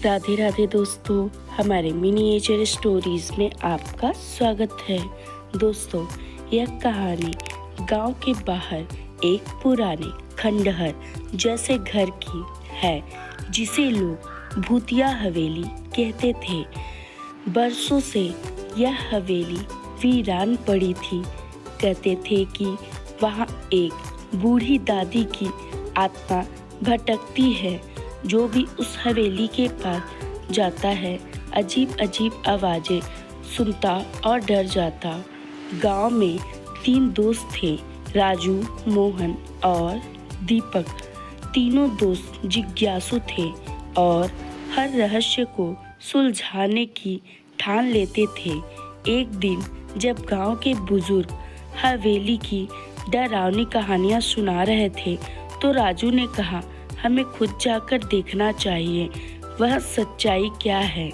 राधे राधे दोस्तों, हमारे miniature stories में आपका स्वागत है। दोस्तों, यह कहानी गांव के बाहर एक पुराने खंडहर जैसे घर की है, जिसे लोग भूतिया हवेली कहते थे। बरसों से यह हवेली वीरान पड़ी थी। कहते थे कि वहाँ एक बूढ़ी दादी की आत्मा भटकती है। जो भी उस हवेली के पास जाता है, अजीब अजीब आवाज़ें सुनता और डर जाता। गांव में 3 दोस्त थे, राजू, मोहन और दीपक। तीनों दोस्त जिज्ञासु थे और हर रहस्य को सुलझाने की ठान लेते थे। एक दिन जब गांव के बुजुर्ग हवेली की डरावनी कहानियां सुना रहे थे, तो राजू ने कहा, हमें खुद जाकर देखना चाहिए, वह सच्चाई क्या है।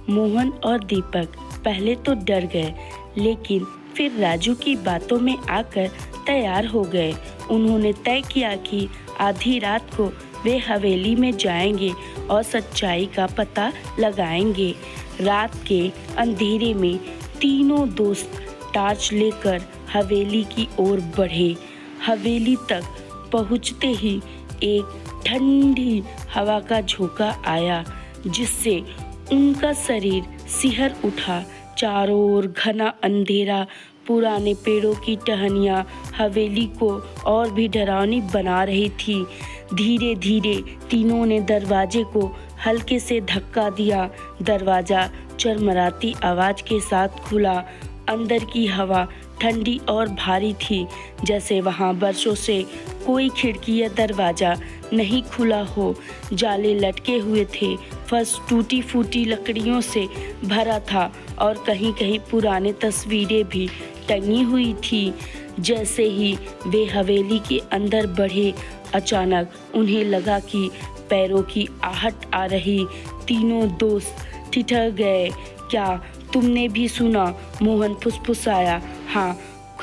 मोहन और दीपक पहले तो डर गए, लेकिन फिर राजू की बातों में आकर तैयार हो गए। उन्होंने तय किया कि आधी रात को वे हवेली में जाएंगे और सच्चाई का पता लगाएंगे। रात के अंधेरे में तीनों दोस्त टॉर्च लेकर हवेली की ओर बढ़े। हवेली तक पहुंचते ही एक ठंडी हवा का झोंका आया, जिससे उनका शरीर सिहर उठा। चारों ओर घना अंधेरा, पुराने पेड़ों की टहनियाँ हवेली को और भी डरावनी बना रही थी। धीरे धीरे तीनों ने दरवाजे को हल्के से धक्का दिया। दरवाजा चरमराती आवाज के साथ खुला। अंदर की हवा ठंडी और भारी थी, जैसे वहाँ बरसों से कोई खिड़की या दरवाजा नहीं खुला हो। जाले लटके हुए थे, फर्श टूटी फूटी लकड़ियों से भरा था और कहीं कहीं पुराने तस्वीरें भी टंगी हुई थी। जैसे ही वे हवेली के अंदर बढ़े, अचानक उन्हें लगा कि पैरों की आहट आ रही। तीनों दोस्त ठिठक गए। क्या तुमने भी सुना? मोहन फुसफुसाया। हाँ,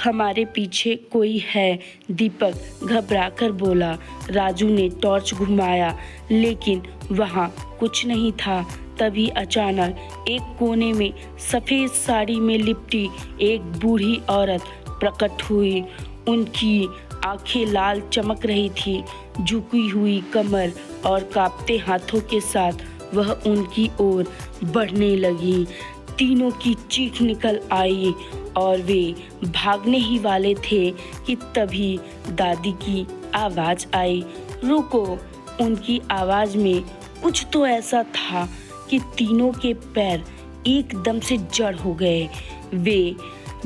हमारे पीछे कोई है, दीपक घबराकर बोला। राजू ने टॉर्च घुमाया, लेकिन वहाँ कुछ नहीं था। तभी अचानक एक कोने में सफ़ेद साड़ी में लिपटी एक बूढ़ी औरत प्रकट हुई। उनकी आंखें लाल चमक रही थी। झुकी हुई कमर और कांपते हाथों के साथ वह उनकी ओर बढ़ने लगी। तीनों की चीख निकल आई और वे भागने ही वाले थे कि तभी दादी की आवाज़ आई। रुको! उनकी आवाज़ में कुछ तो ऐसा था कि तीनों के पैर एकदम से जड़ हो गए। वे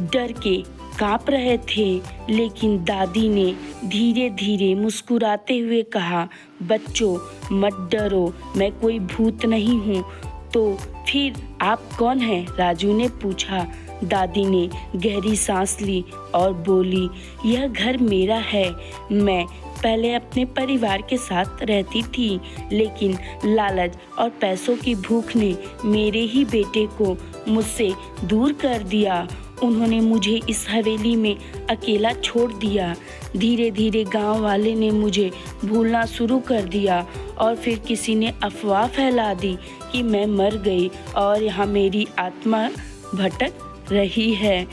डर के कांप रहे थे, लेकिन दादी ने धीरे धीरे मुस्कुराते हुए कहा, बच्चों मत डरो, मैं कोई भूत नहीं हूँ। तो फिर आप कौन हैं? राजू ने पूछा। दादी ने गहरी सांस ली और बोली, यह घर मेरा है। मैं पहले अपने परिवार के साथ रहती थी, लेकिन लालच और पैसों की भूख ने मेरे ही बेटे को मुझसे दूर कर दिया। उन्होंने मुझे इस हवेली में अकेला छोड़ दिया। धीरे धीरे गांव वाले ने मुझे भूलना शुरू कर दिया और फिर किसी ने अफवाह फैला दी कि मैं मर गई और यहाँ मेरी आत्मा भटक रही है।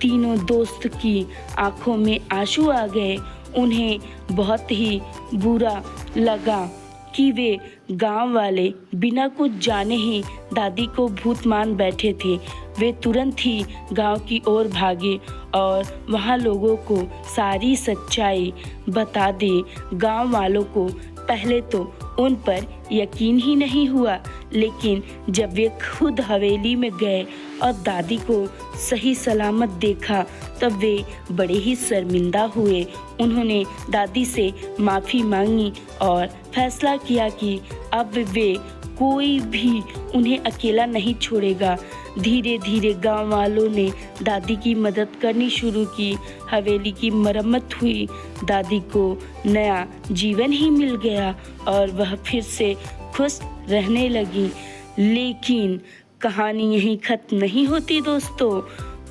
तीनों दोस्त की आंखों में आंसू आ गए। उन्हें बहुत ही बुरा लगा कि वे गांव वाले बिना कुछ जाने ही दादी को भूत मान बैठे थे। वे तुरंत ही गांव की ओर भागे और वहां लोगों को सारी सच्चाई बता दे। गांव वालों को पहले तो उन पर यकीन ही नहीं हुआ, लेकिन जब वे खुद हवेली में गए और दादी को सही सलामत देखा, तब वे बड़े ही शर्मिंदा हुए। उन्होंने दादी से माफ़ी मांगी और फैसला किया कि अब वे कोई भी उन्हें अकेला नहीं छोड़ेगा। धीरे धीरे गांव वालों ने दादी की मदद करनी शुरू की। हवेली की मरम्मत हुई। दादी को नया जीवन ही मिल गया और वह फिर से खुश रहने लगी। लेकिन कहानी यहीं खत्म नहीं होती दोस्तों।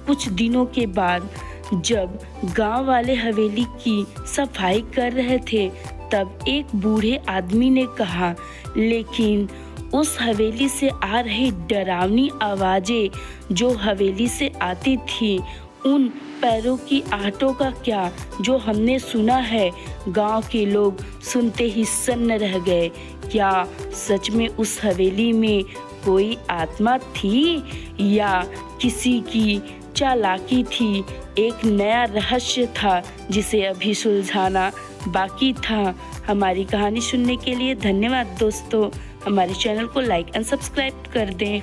कुछ दिनों के बाद जब गांव वाले हवेली की सफाई कर रहे थे, तब एक बूढ़े आदमी ने कहा, लेकिन उस हवेली से आ रही डरावनी आवाज़ें जो हवेली से आती थी, उन पैरों की आहटों का क्या जो हमने सुना है। गांव के लोग सुनते ही सन्न रह गए। क्या सच में उस हवेली में कोई आत्मा थी या किसी की चालाकी थी? एक नया रहस्य था जिसे अभी सुलझाना बाकी था। हमारी कहानी सुनने के लिए धन्यवाद दोस्तों। हमारे चैनल को लाइक एंड सब्सक्राइब कर दें।